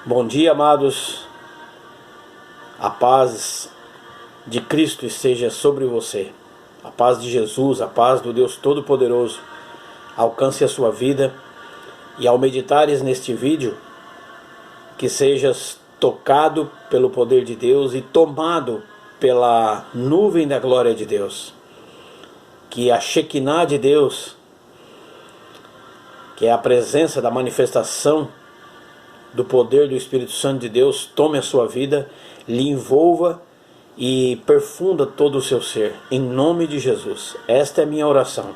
Bom dia, amados. A paz de Cristo esteja sobre você. A paz de Jesus, a paz do Deus Todo-Poderoso alcance a sua vida. E ao meditares neste vídeo, que sejas tocado pelo poder de Deus e tomado pela nuvem da glória de Deus. Que a Shekinah de Deus, que é a presença da manifestação do poder do Espírito Santo de Deus, tome a sua vida, lhe envolva e perfunda todo o seu ser, em nome de Jesus. Esta é a minha oração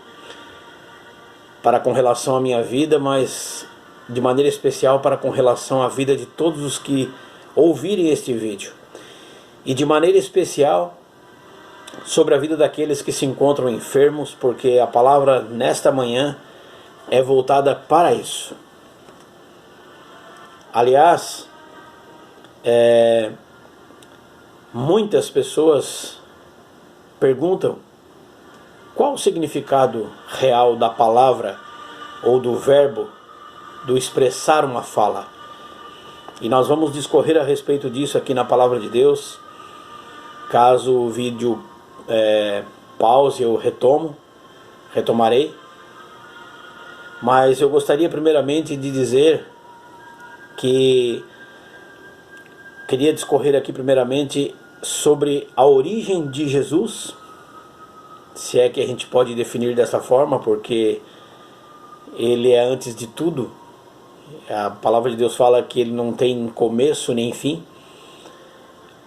para com relação à minha vida, mas de maneira especial para com relação à vida de todos os que ouvirem este vídeo, e de maneira especial sobre a vida daqueles que se encontram enfermos, porque a palavra nesta manhã é voltada para isso. Aliás, muitas pessoas perguntam qual o significado real da palavra ou do verbo do expressar uma fala. E nós vamos discorrer a respeito disso aqui na palavra de Deus. Caso o vídeo pause, eu retomarei. Mas eu gostaria primeiramente de dizer que queria discorrer aqui primeiramente sobre a origem de Jesus, se é que a gente pode definir dessa forma, porque ele é antes de tudo. A palavra de Deus fala que ele não tem começo nem fim.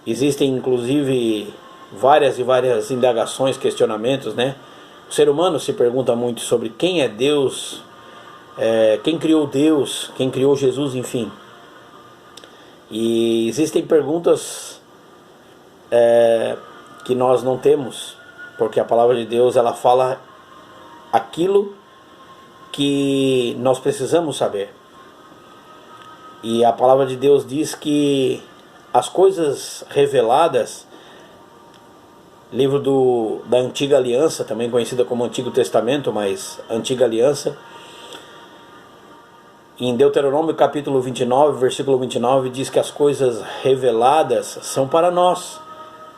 Existem inclusive várias e várias indagações, questionamentos, né? O ser humano se pergunta muito sobre quem é Deus, quem criou Deus, quem criou Jesus, enfim. E existem perguntas que nós não temos, porque a palavra de Deus ela fala aquilo que nós precisamos saber. E a palavra de Deus diz que as coisas reveladas, livro da Antiga Aliança, também conhecida como Antigo Testamento, mas Antiga Aliança, em Deuteronômio capítulo 29, versículo 29, diz que as coisas reveladas são para nós,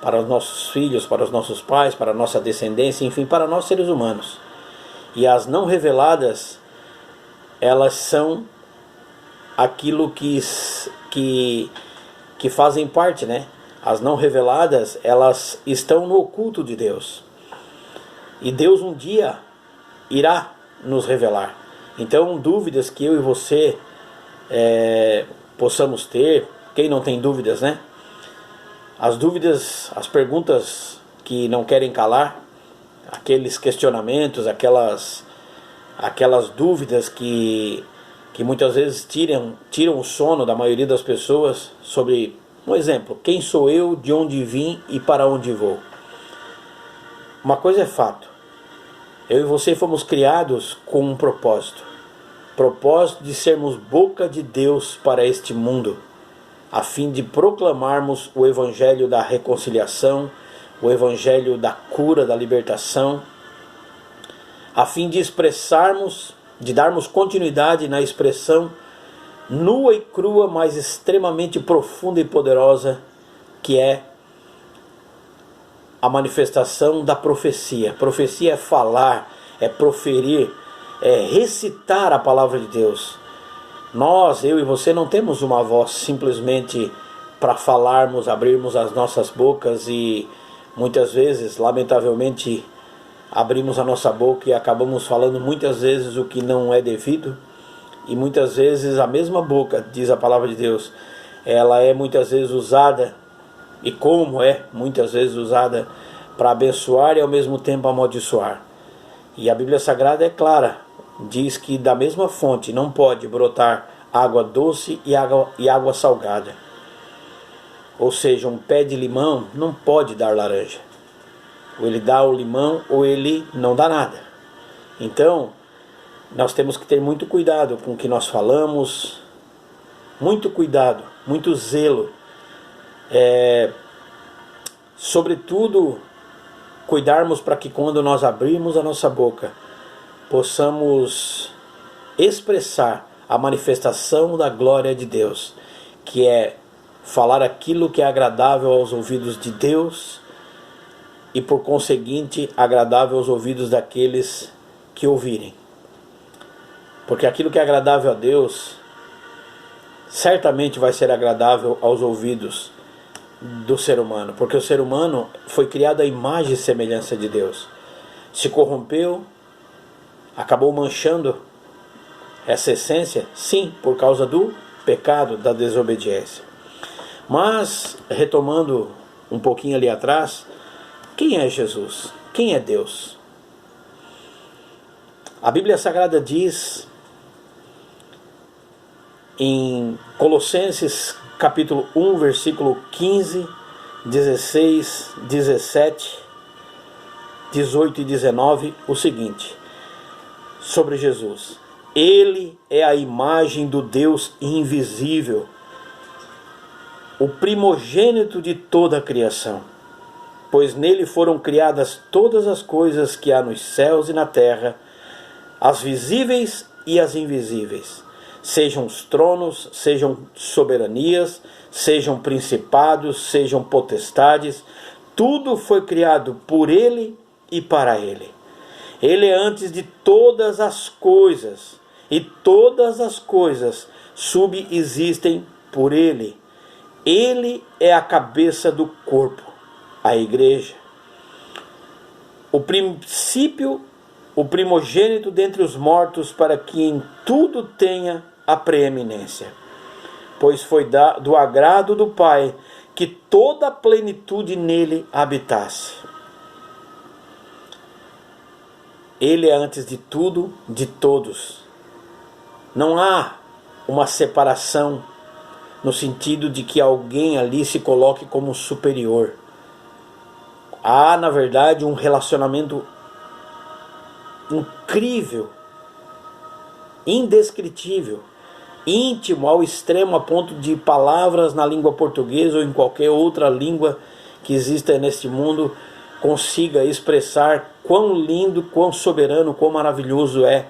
para os nossos filhos, para os nossos pais, para a nossa descendência, enfim, para nós seres humanos. E as não reveladas, elas são aquilo que fazem parte, né? As não reveladas, elas estão no oculto de Deus. E Deus um dia irá nos revelar. Então, dúvidas que eu e você possamos ter, quem não tem dúvidas, né? As dúvidas, as perguntas que não querem calar, aqueles questionamentos, aquelas dúvidas que muitas vezes tiram o sono da maioria das pessoas sobre, um exemplo, quem sou eu, de onde vim e para onde vou. Uma coisa é fato. Eu e você fomos criados com um propósito de sermos boca de Deus para este mundo, a fim de proclamarmos o evangelho da reconciliação, o evangelho da cura, da libertação, a fim de expressarmos, de darmos continuidade na expressão nua e crua, mas extremamente profunda e poderosa, que é a manifestação da profecia. Profecia é falar, é proferir, é recitar a palavra de Deus. Nós, eu e você, não temos uma voz simplesmente para falarmos, abrirmos as nossas bocas e muitas vezes, lamentavelmente, abrimos a nossa boca e acabamos falando muitas vezes o que não é devido. E muitas vezes a mesma boca, diz a palavra de Deus, ela é muitas vezes usada, e como é muitas vezes usada, para abençoar e ao mesmo tempo amaldiçoar. E a Bíblia Sagrada é clara, diz que da mesma fonte não pode brotar água doce e água salgada. Ou seja, um pé de limão não pode dar laranja. Ou ele dá o limão ou ele não dá nada. Então, nós temos que ter muito cuidado com o que nós falamos, muito cuidado, muito zelo. Sobretudo, cuidarmos para que quando nós abrirmos a nossa boca, possamos expressar a manifestação da glória de Deus, que é falar aquilo que é agradável aos ouvidos de Deus e, por conseguinte, agradável aos ouvidos daqueles que ouvirem. Porque aquilo que é agradável a Deus certamente vai ser agradável aos ouvidos do ser humano, porque o ser humano foi criado à imagem e semelhança de Deus. Se corrompeu, acabou manchando essa essência, sim, por causa do pecado, da desobediência. Mas, retomando um pouquinho ali atrás, quem é Jesus? Quem é Deus? A Bíblia Sagrada diz em Colossenses capítulo 1, versículo 15, 16, 17, 18 e 19, o seguinte, sobre Jesus: Ele é a imagem do Deus invisível, o primogênito de toda a criação, pois nele foram criadas todas as coisas que há nos céus e na terra, as visíveis e as invisíveis, sejam os tronos, sejam soberanias, sejam principados, sejam potestades, tudo foi criado por Ele e para Ele. Ele é antes de todas as coisas, e todas as coisas subsistem por Ele. Ele é a cabeça do corpo, a igreja. O princípio, o primogênito dentre os mortos, para que em tudo tenha a preeminência. Pois foi do agrado do Pai que toda a plenitude nele habitasse. Ele é antes de tudo, de todos. Não há uma separação no sentido de que alguém ali se coloque como superior. Há, na verdade, um relacionamento incrível, indescritível, íntimo ao extremo, a ponto de palavras na língua portuguesa ou em qualquer outra língua que exista neste mundo consiga expressar quão lindo, quão soberano, quão maravilhoso é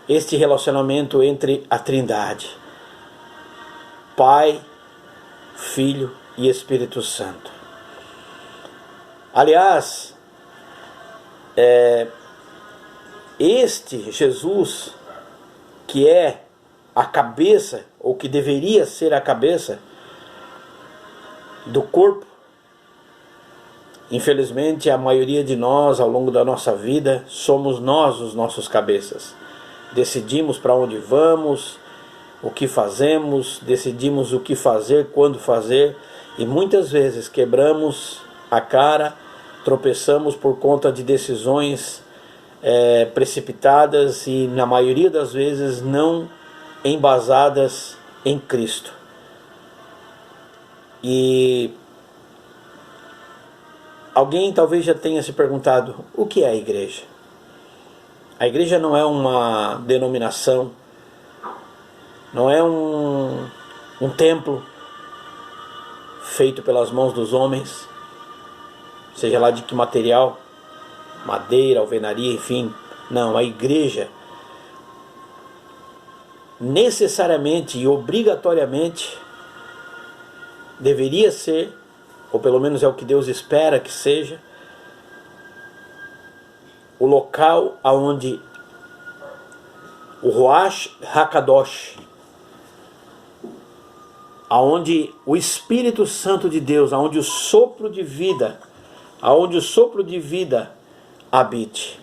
este relacionamento entre a Trindade, Pai, Filho e Espírito Santo. Aliás, este Jesus, que é a cabeça, ou que deveria ser a cabeça do corpo, infelizmente a maioria de nós, ao longo da nossa vida, somos nós os nossos cabeças. Decidimos para onde vamos, o que fazemos, decidimos o que fazer, quando fazer, e muitas vezes quebramos a cara, tropeçamos por conta de decisões precipitadas e, na maioria das vezes, não embasadas em Cristo. E alguém talvez já tenha se perguntado: o que é a igreja? A igreja não é uma denominação, não é um templo feito pelas mãos dos homens, seja lá de que material, madeira, alvenaria, enfim. Não, a igreja necessariamente e obrigatoriamente deveria ser, ou pelo menos é o que Deus espera que seja, o local aonde o Ruach HaKadosh, aonde o Espírito Santo de Deus, aonde o sopro de vida habite.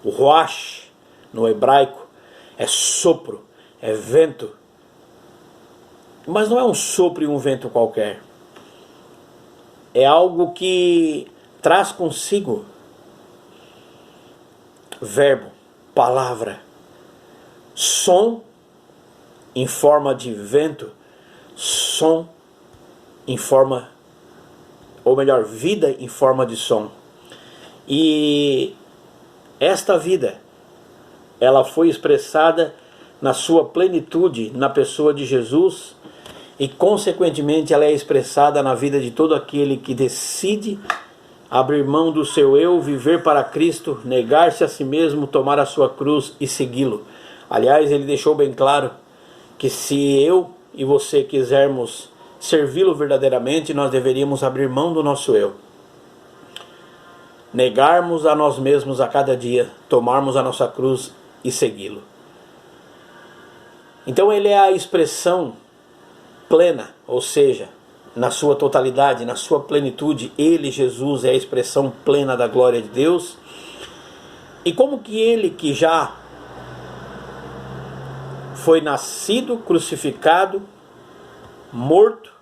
O Ruach, no hebraico, é sopro, é vento. Mas não é um sopro e um vento qualquer. É algo que traz consigo verbo, palavra, som em forma de vento, som em forma, ou melhor, vida em forma de som. E esta vida, ela foi expressada na sua plenitude na pessoa de Jesus, e consequentemente ela é expressada na vida de todo aquele que decide abrir mão do seu eu, viver para Cristo, negar-se a si mesmo, tomar a sua cruz e segui-lo. Aliás, ele deixou bem claro que se eu e você quisermos servi-lo verdadeiramente, nós deveríamos abrir mão do nosso eu. Negarmos a nós mesmos a cada dia, tomarmos a nossa cruz e segui-lo. Então ele é a expressão plena, ou seja, na sua totalidade, na sua plenitude, ele, Jesus, é a expressão plena da glória de Deus. E como que ele, que já foi nascido, crucificado, morto,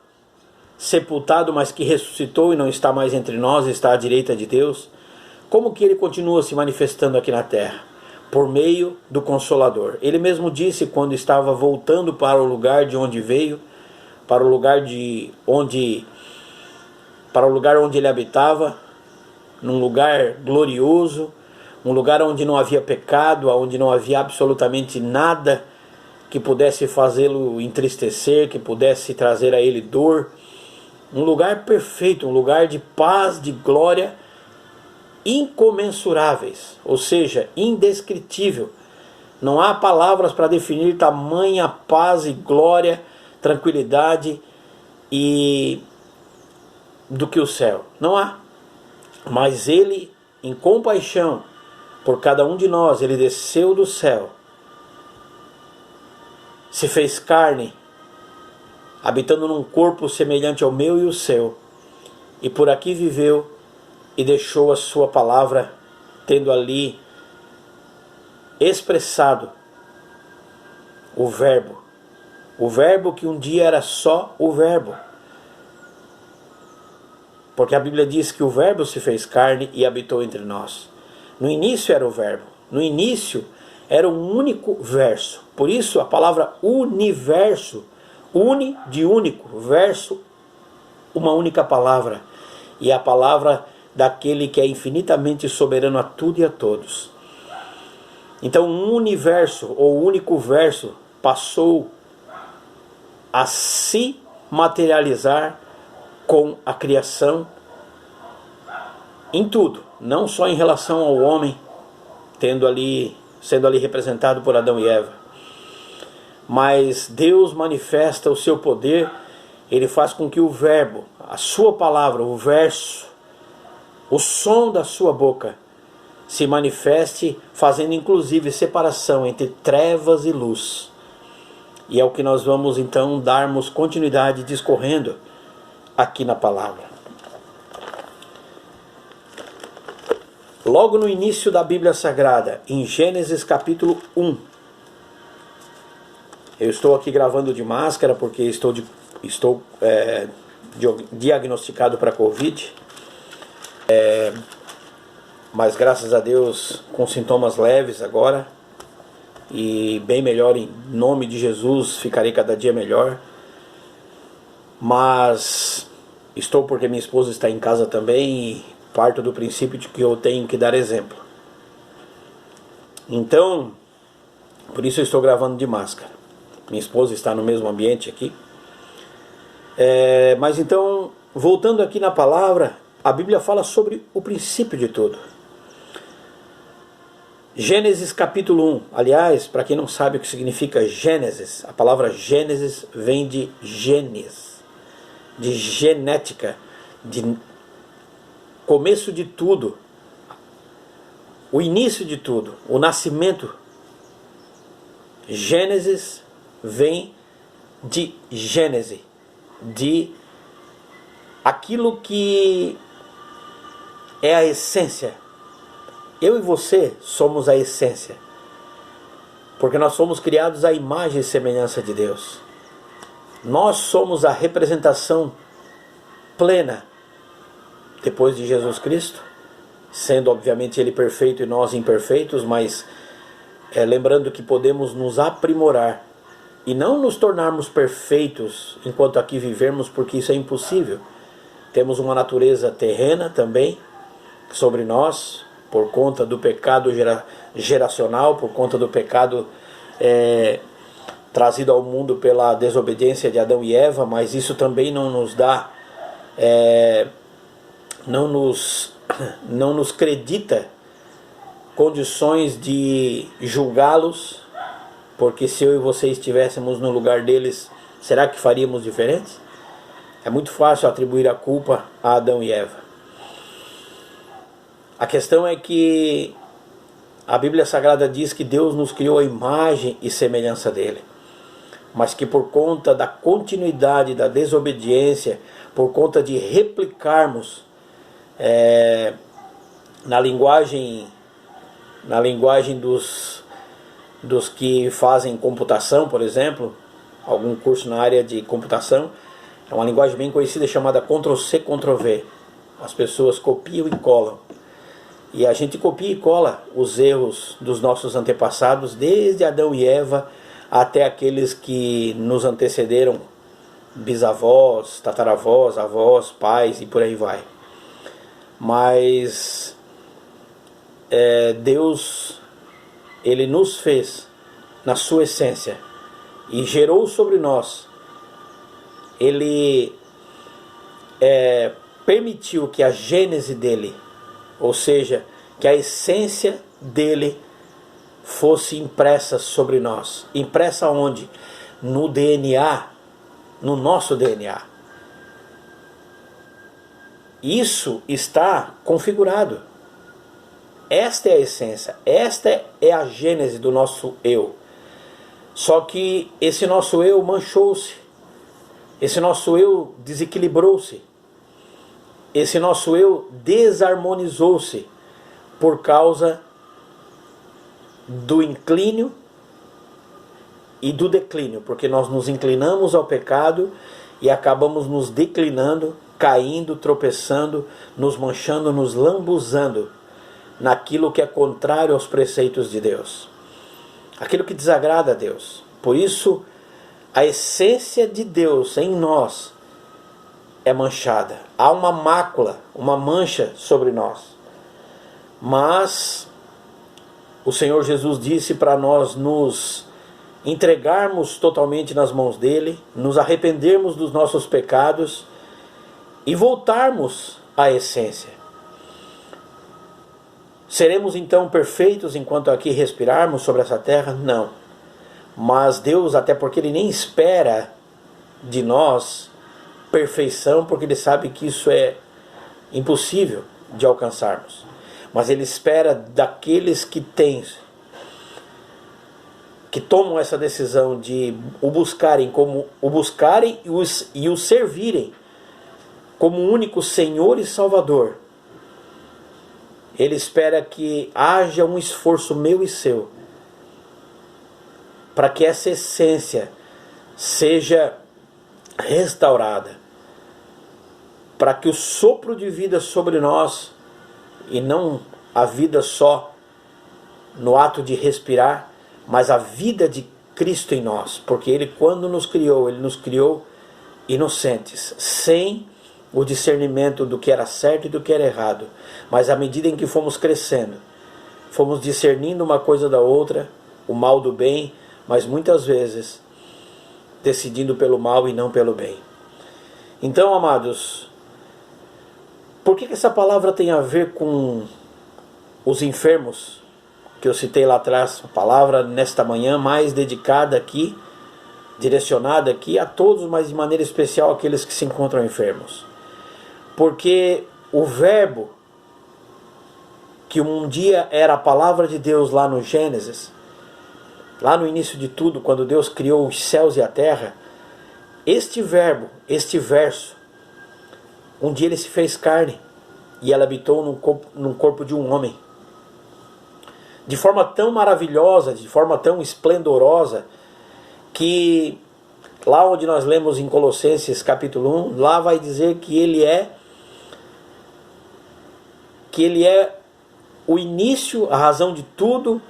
sepultado, mas que ressuscitou e não está mais entre nós, está à direita de Deus, como que ele continua se manifestando aqui na terra? Por meio do Consolador. Ele mesmo disse quando estava voltando para o lugar de onde veio, para o lugar onde ele habitava, num lugar glorioso, um lugar onde não havia pecado, onde não havia absolutamente nada que pudesse fazê-lo entristecer, que pudesse trazer a ele dor. Um lugar perfeito, um lugar de paz, de glória, incomensuráveis, ou seja, indescritível. Não há palavras para definir tamanha paz e glória, tranquilidade e do que o céu. Não há. Mas ele, em compaixão por cada um de nós, ele desceu do céu, se fez carne, habitando num corpo semelhante ao meu e o seu, e por aqui viveu e deixou a sua palavra, tendo ali expressado o verbo que um dia era só o verbo, porque a Bíblia diz que o verbo se fez carne e habitou entre nós. No início era o verbo, no início era um único verso, por isso a palavra universo, uni de único, verso, uma única palavra, e a palavra daquele que é infinitamente soberano a tudo e a todos. Então um universo, ou único verso, passou a se materializar com a criação em tudo, não só em relação ao homem, sendo ali representado por Adão e Eva, mas Deus manifesta o seu poder. Ele faz com que o verbo, a sua palavra, o verso, o som da sua boca se manifeste, fazendo inclusive separação entre trevas e luz. E é o que nós vamos então darmos continuidade discorrendo aqui na palavra. Logo no início da Bíblia Sagrada, em Gênesis capítulo 1, eu estou aqui gravando de máscara porque estou diagnosticado para Covid, mas graças a Deus com sintomas leves agora, e bem melhor, em nome de Jesus, ficarei cada dia melhor. Mas estou porque minha esposa está em casa também e parto do princípio de que eu tenho que dar exemplo. Então, por isso eu estou gravando de máscara. Minha esposa está no mesmo ambiente aqui. Mas então, voltando aqui na palavra, a Bíblia fala sobre o princípio de tudo. Gênesis capítulo 1. Aliás, para quem não sabe o que significa Gênesis, a palavra Gênesis vem de genes, de genética, de começo de tudo, o início de tudo, o nascimento. Gênesis vem de Gênese, de aquilo que é a essência. Eu e você somos a essência, porque nós somos criados à imagem e semelhança de Deus. Nós somos a representação plena, depois de Jesus Cristo, sendo obviamente Ele perfeito e nós imperfeitos, mas lembrando que podemos nos aprimorar e não nos tornarmos perfeitos enquanto aqui vivermos, porque isso é impossível. Temos uma natureza terrena também sobre nós, por conta do pecado geracional, por conta do pecado trazido ao mundo pela desobediência de Adão e Eva, mas isso também não nos dá, não nos credita condições de julgá-los, porque se eu e você estivéssemos no lugar deles, Será que faríamos diferentes? É muito fácil atribuir a culpa a Adão e Eva. A questão é que a Bíblia Sagrada diz que Deus nos criou a imagem e semelhança dele, mas que por conta da continuidade da desobediência, por conta de replicarmos na linguagem dos que fazem computação, por exemplo, algum curso na área de computação, é uma linguagem bem conhecida chamada Ctrl+C, Ctrl+V. As pessoas copiam e colam. E a gente copia e cola os erros dos nossos antepassados, desde Adão e Eva até aqueles que nos antecederam, bisavós, tataravós, avós, pais e por aí vai. Mas Deus, Ele nos fez na sua essência e gerou sobre nós. Ele permitiu que a gênese dele, ou seja, que a essência dele fosse impressa sobre nós. Impressa onde? No DNA, no nosso DNA. Isso está configurado. Esta é a essência, esta é a gênese do nosso eu. Só que esse nosso eu manchou-se, esse nosso eu desequilibrou-se, esse nosso eu desarmonizou-se por causa do inclínio e do declínio, porque nós nos inclinamos ao pecado e acabamos nos declinando, caindo, tropeçando, nos manchando, nos lambuzando naquilo que é contrário aos preceitos de Deus, aquilo que desagrada a Deus. Por isso, a essência de Deus em nós é manchada. Há uma mácula, uma mancha sobre nós. Mas o Senhor Jesus disse para nós nos entregarmos totalmente nas mãos dele, nos arrependermos dos nossos pecados e voltarmos à essência. Seremos então perfeitos enquanto aqui respirarmos sobre essa terra? Não. Mas Deus, até porque Ele nem espera de nós perfeição, porque Ele sabe que isso é impossível de alcançarmos. Mas Ele espera daqueles que tomam essa decisão de o buscarem e o servirem como único Senhor e Salvador. Ele espera que haja um esforço meu e seu para que essa essência seja restaurada, para que o sopro de vida sobre nós, e não a vida só no ato de respirar, mas a vida de Cristo em nós, porque Ele, quando nos criou, Ele nos criou inocentes, sem o discernimento do que era certo e do que era errado. Mas à medida em que fomos crescendo, fomos discernindo uma coisa da outra, o mal do bem, mas muitas vezes decidindo pelo mal e não pelo bem. Então, amados, por que essa palavra tem a ver com os enfermos que eu citei lá atrás? A palavra nesta manhã mais dedicada aqui, direcionada aqui a todos, mas de maneira especial àqueles que se encontram enfermos. Porque o verbo, que um dia era a palavra de Deus lá no Gênesis, lá no início de tudo, quando Deus criou os céus e a terra, este verbo, este verso, um dia ele se fez carne e ela habitou num corpo de um homem. De forma tão maravilhosa, de forma tão esplendorosa, que lá onde nós lemos em Colossenses capítulo 1, lá vai dizer que ele é o início, a razão de tudo,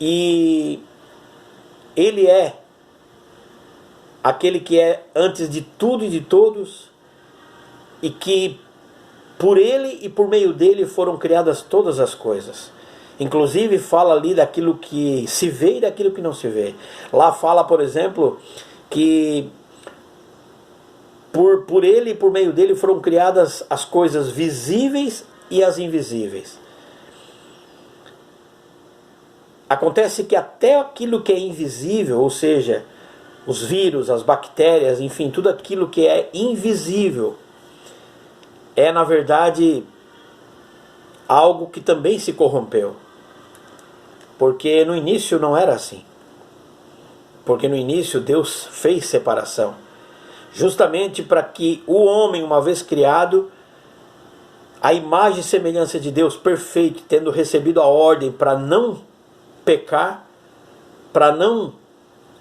e ele é aquele que é antes de tudo e de todos, e que por ele e por meio dele foram criadas todas as coisas. Inclusive fala ali daquilo que se vê e daquilo que não se vê. Lá fala, por exemplo, que por ele e por meio dele foram criadas as coisas visíveis e as invisíveis. Acontece que até aquilo que é invisível, ou seja, os vírus, as bactérias, enfim, tudo aquilo que é invisível, é na verdade algo que também se corrompeu. Porque no início não era assim. Porque no início Deus fez separação, justamente para que o homem, uma vez criado, a imagem e semelhança de Deus perfeito, tendo recebido a ordem para não pecar, para não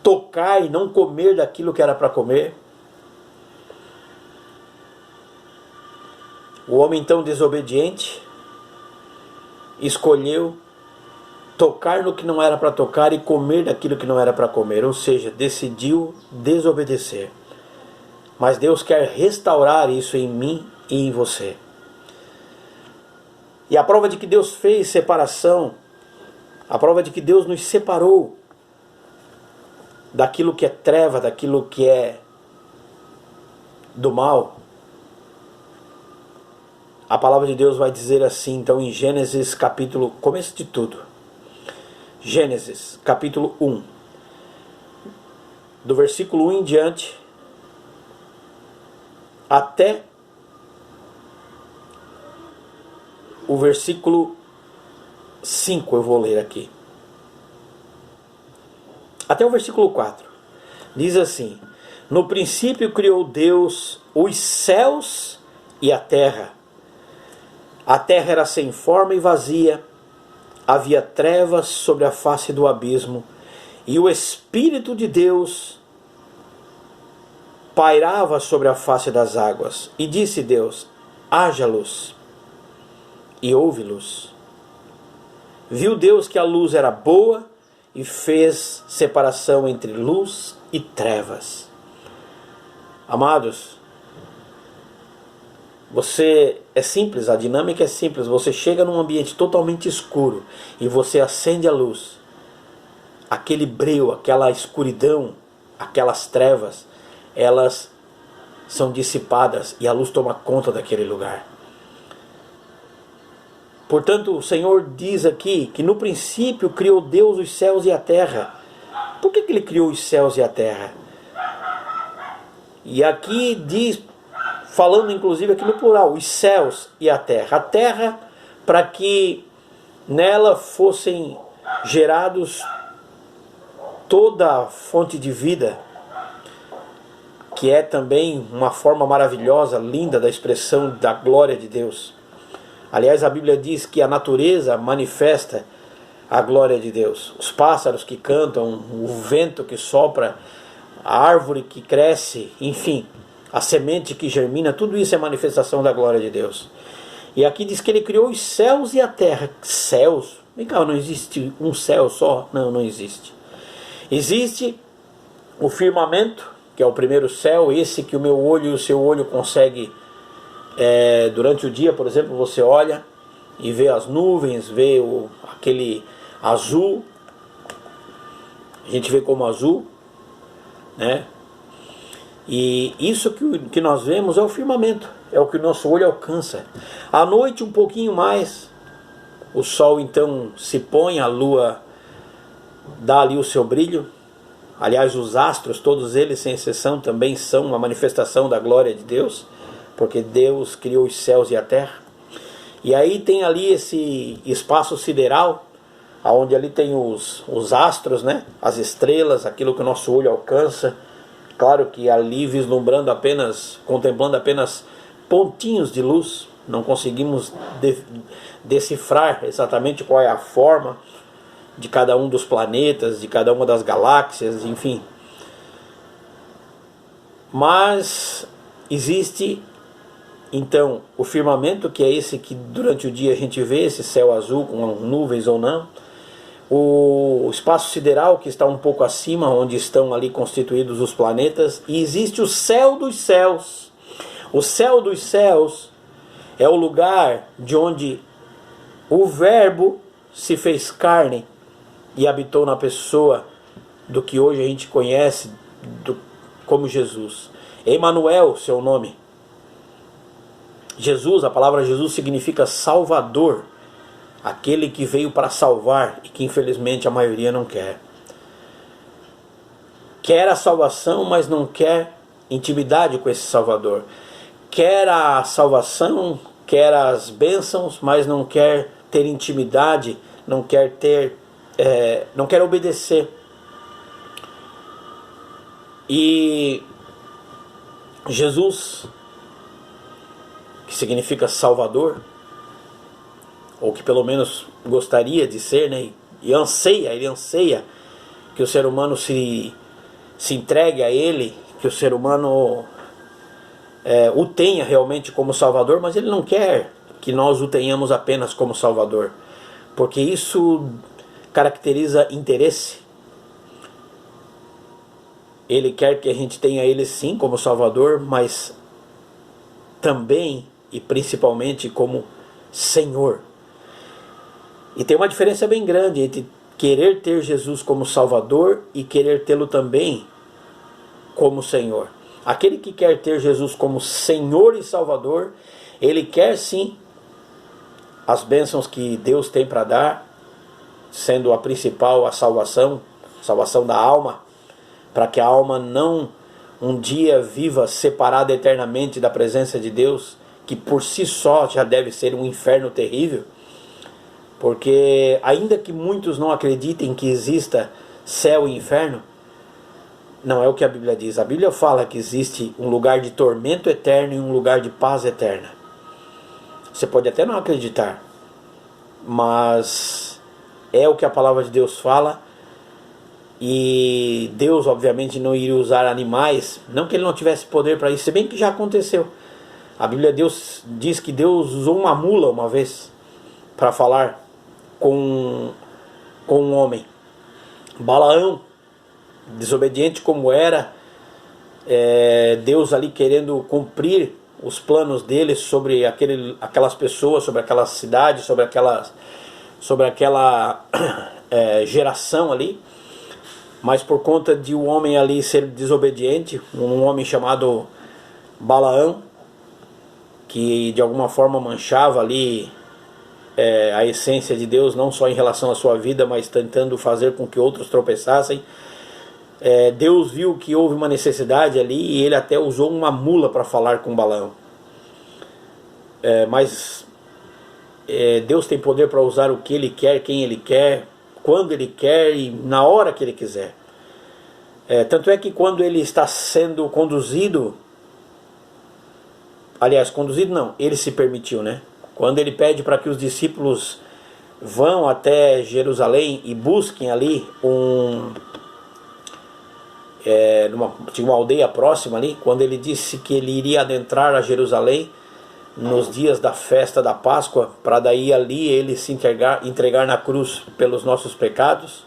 tocar e não comer daquilo que era para comer, o homem então desobediente escolheu tocar no que não era para tocar e comer daquilo que não era para comer, ou seja, decidiu desobedecer. Mas Deus quer restaurar isso em mim e em você. E a prova de que Deus fez separação, a prova de que Deus nos separou daquilo que é treva, daquilo que é do mal, a palavra de Deus vai dizer assim, então, em Gênesis capítulo, começo de tudo, Gênesis capítulo 1, do versículo 1 em diante, até o versículo 5 eu vou ler aqui. Até o versículo 4. Diz assim: no princípio criou Deus os céus e a terra. A terra era sem forma e vazia. Havia trevas sobre a face do abismo. E o Espírito de Deus pairava sobre a face das águas. E disse Deus: haja luz. E houve luz. Viu Deus que a luz era boa e fez separação entre luz e trevas. Amados, você é simples, a dinâmica é simples. Você chega num ambiente totalmente escuro e você acende a luz. Aquele breu, aquela escuridão, aquelas trevas, elas são dissipadas e a luz toma conta daquele lugar. Portanto, o Senhor diz aqui que no princípio criou Deus os céus e a terra. Por que Ele criou os céus e a terra? E aqui diz, falando inclusive aqui no plural, os céus e a terra. A terra para que nela fossem gerados toda a fonte de vida, que é também uma forma maravilhosa, linda da expressão da glória de Deus. Aliás, a Bíblia diz que a natureza manifesta a glória de Deus. Os pássaros que cantam, o vento que sopra, a árvore que cresce, enfim, a semente que germina, tudo isso é manifestação da glória de Deus. E aqui diz que Ele criou os céus e a terra. Céus? Vem cá, não existe um céu só? Não, não existe. Existe o firmamento, que é o primeiro céu, esse que o meu olho e o seu olho conseguem. Durante o dia, por exemplo, você olha e vê as nuvens, vê aquele azul, a gente vê como azul, né? E isso que nós vemos é o firmamento, é o que o nosso olho alcança. À noite um pouquinho mais, o sol então se põe, a lua dá ali o seu brilho. Aliás, os astros, todos eles sem exceção, também são uma manifestação da glória de Deus, porque Deus criou os céus e a terra. E aí tem ali esse espaço sideral, onde ali tem os astros, né? As estrelas, aquilo que o nosso olho alcança. Claro que ali vislumbrando apenas, contemplando apenas pontinhos de luz, não conseguimos decifrar exatamente qual é a forma de cada um dos planetas, de cada uma das galáxias, enfim. Mas existe então o firmamento, que é esse que durante o dia a gente vê, esse céu azul com nuvens ou não. O espaço sideral, que está um pouco acima, onde estão ali constituídos os planetas. E existe o céu dos céus. O céu dos céus é o lugar de onde o Verbo se fez carne e habitou na pessoa do que hoje a gente conhece como Jesus. Emanuel, seu nome. Jesus, a palavra Jesus significa Salvador, aquele que veio para salvar e que infelizmente a maioria não quer. quer a salvação, mas não quer intimidade com esse Salvador. Quer a salvação, quer as bênçãos, mas não quer ter intimidade, não quer não quer obedecer. E Jesus, que significa Salvador, ou que pelo menos gostaria de ser, né? E ele anseia que o ser humano se entregue a Ele, que o ser humano o tenha realmente como Salvador, mas Ele não quer que nós o tenhamos apenas como Salvador, porque isso caracteriza interesse. Ele quer que a gente tenha Ele sim como Salvador, mas também e principalmente como Senhor. E tem uma diferença bem grande entre querer ter Jesus como Salvador e querer tê-lo também como Senhor. Aquele que quer ter Jesus como Senhor e Salvador, ele quer sim as bênçãos que Deus tem para dar, sendo a principal a salvação da alma, para que a alma não um dia viva separada eternamente da presença de Deus, que por si só já deve ser um inferno terrível. Porque ainda que muitos não acreditem que exista céu e inferno, não é o que a Bíblia diz. A Bíblia fala que existe um lugar de tormento eterno e um lugar de paz eterna. Você pode até não acreditar, mas é o que a palavra de Deus fala. E Deus obviamente não iria usar animais, não que ele não tivesse poder para isso, se bem que já aconteceu. A Bíblia diz que Deus usou uma mula uma vez para falar com um homem. Balaão, desobediente como era, Deus ali querendo cumprir os planos dele sobre aquelas pessoas, sobre aquela cidade, sobre aquela geração ali. Mas por conta de um homem ali ser desobediente, um homem chamado Balaão, que de alguma forma manchava ali a essência de Deus, não só em relação à sua vida, mas tentando fazer com que outros tropeçassem. Deus viu que houve uma necessidade ali e ele até usou uma mula para falar com Balaão. Mas Deus tem poder para usar o que ele quer, quem ele quer, quando ele quer e na hora que ele quiser. Tanto é que quando ele está sendo conduzido, aliás, conduzido não, ele se permitiu, né? Quando ele pede para que os discípulos vão até Jerusalém e busquem ali tinha uma aldeia próxima ali, quando ele disse que ele iria adentrar a Jerusalém nos dias da festa da Páscoa, para daí ali ele se entregar na cruz pelos nossos pecados.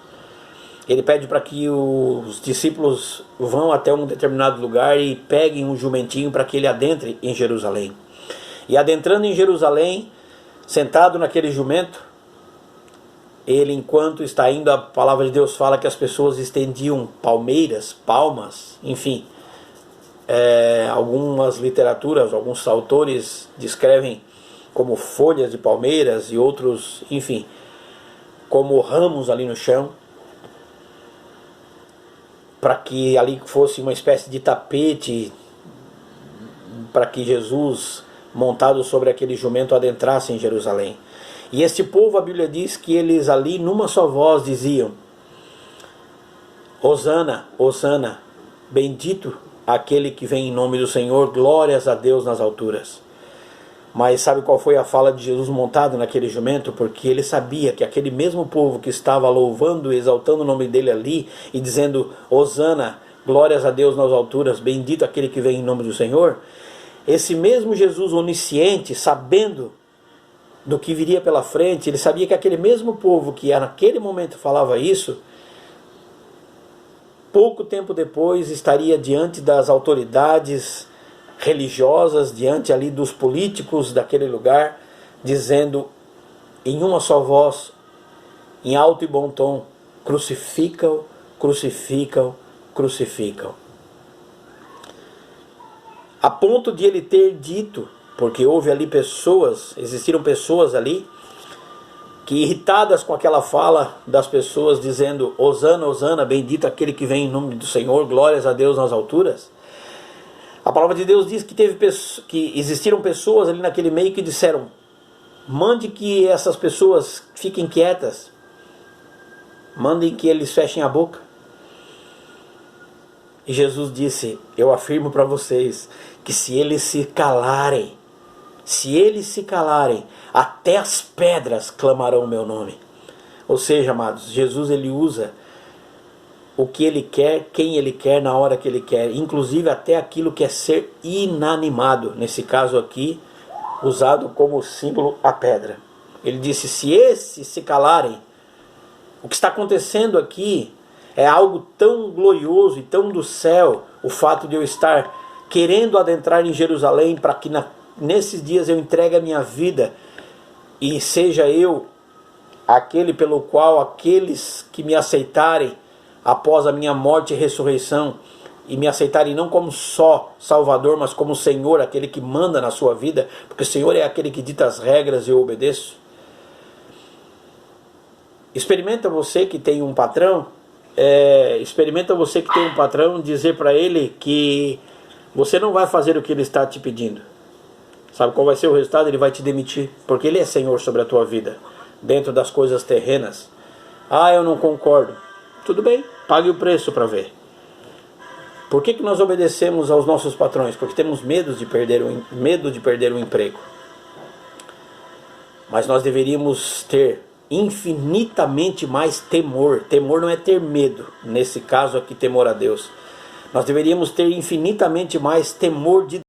Ele pede para que os discípulos vão até um determinado lugar e peguem um jumentinho para que ele adentre em Jerusalém. E adentrando em Jerusalém, sentado naquele jumento, ele, enquanto está indo, a palavra de Deus fala que as pessoas estendiam palmas, enfim. Algumas literaturas, alguns autores descrevem como folhas de palmeiras e outros, enfim, como ramos ali no chão, para que ali fosse uma espécie de tapete para que Jesus, montado sobre aquele jumento, adentrasse em Jerusalém. E este povo, a Bíblia diz que eles ali numa só voz diziam: Hosana, Hosana, bendito aquele que vem em nome do Senhor, glórias a Deus nas alturas. Mas sabe qual foi a fala de Jesus montado naquele jumento? Porque ele sabia que aquele mesmo povo que estava louvando e exaltando o nome dele ali e dizendo Hosana, glórias a Deus nas alturas, bendito aquele que vem em nome do Senhor, esse mesmo Jesus onisciente, sabendo do que viria pela frente, ele sabia que aquele mesmo povo que naquele momento falava isso, pouco tempo depois estaria diante das autoridades religiosas, diante ali dos políticos daquele lugar, dizendo em uma só voz, em alto e bom tom: crucificam, crucificam, crucificam. A ponto de ele ter dito, porque houve ali existiram pessoas ali que irritadas com aquela fala das pessoas dizendo Hosana, Hosana, bendito aquele que vem em nome do Senhor, glórias a Deus nas alturas. A palavra de Deus diz que existiram pessoas ali naquele meio que disseram, mande que essas pessoas fiquem quietas, mandem que eles fechem a boca. E Jesus disse, eu afirmo para vocês, que se eles se calarem, até as pedras clamarão o meu nome. Ou seja, amados, Jesus ele usa o que ele quer, quem ele quer, na hora que ele quer, inclusive até aquilo que é ser inanimado, nesse caso aqui, usado como símbolo a pedra. Ele disse, se esses se calarem, o que está acontecendo aqui é algo tão glorioso e tão do céu, o fato de eu estar querendo adentrar em Jerusalém para que nesses dias eu entregue a minha vida e seja eu aquele pelo qual aqueles que me aceitarem após a minha morte e ressurreição e me aceitarem não como só Salvador, mas como Senhor, aquele que manda na sua vida, porque o Senhor é aquele que dita as regras e eu obedeço. Experimenta você que tem um patrão, dizer para ele que você não vai fazer o que ele está te pedindo. Sabe qual vai ser o resultado? Ele vai te demitir, porque ele é Senhor sobre a tua vida, dentro das coisas terrenas. Ah, eu não concordo. Tudo bem, pague o preço para ver. Por que nós obedecemos aos nossos patrões? Porque temos medo de perder o emprego. Mas nós deveríamos ter infinitamente mais temor. Temor não é ter medo, nesse caso aqui temor a Deus. Nós deveríamos ter infinitamente mais temor de